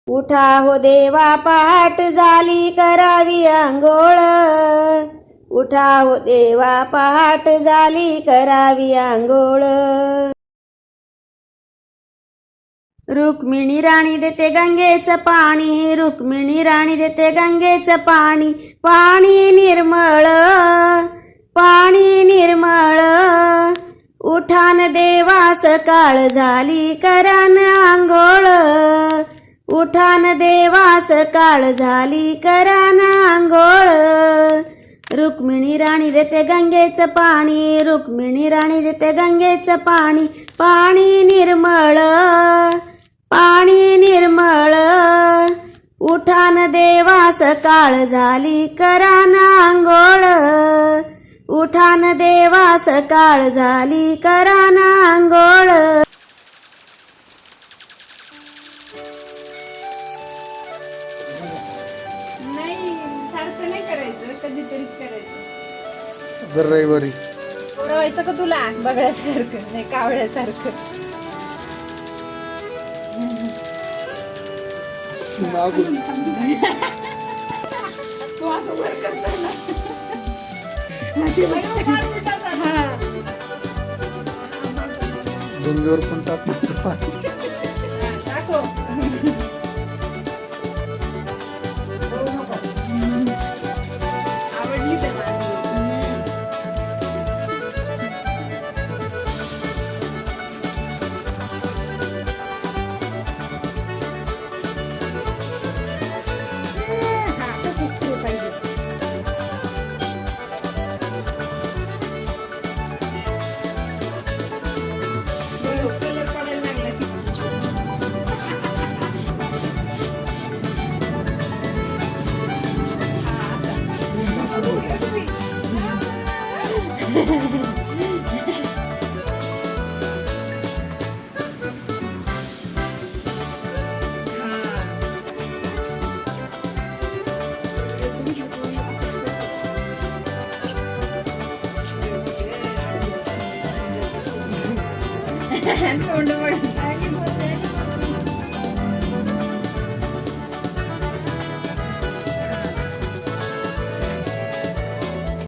उठा हो देवा पहाट झाली करावी आंघोळ. उठा हो देवा पहाट झाली करावी आंघोळ. रुक्मिणी राणी देते गंगेचं पाणी, रुक्मिणी राणी देते गंगेचं पाणी. पाणी निर्मळ, पाणी निर्मळ. उठान देवा सकाळ झाली करान आंघोळ. उठान देवा सकाळ झाली करान आंघोळ. रुक्मिणी राणी देते गंगेचं पाणी, रुक्मिणी राणी देते गंगेचं पाणी. पाणी निर्मळ, पाणी निर्मळ. उठान देवा सकाळ झाली करान आंघोळ. उठान देवा सकाळ झाली करान आंघोळ. नाही, सारखं नाही करायचं, कधीतरीच करायचं. दर रविवारी रवायचं का तुला बगड्यासारखं नाही कावळ्यासारखं. मागून तू असं वर करतो ना. डोंगेवर पण टाकतो. टाको. आवडली त्याला. कलर पडायला लागला की तोंड पडत.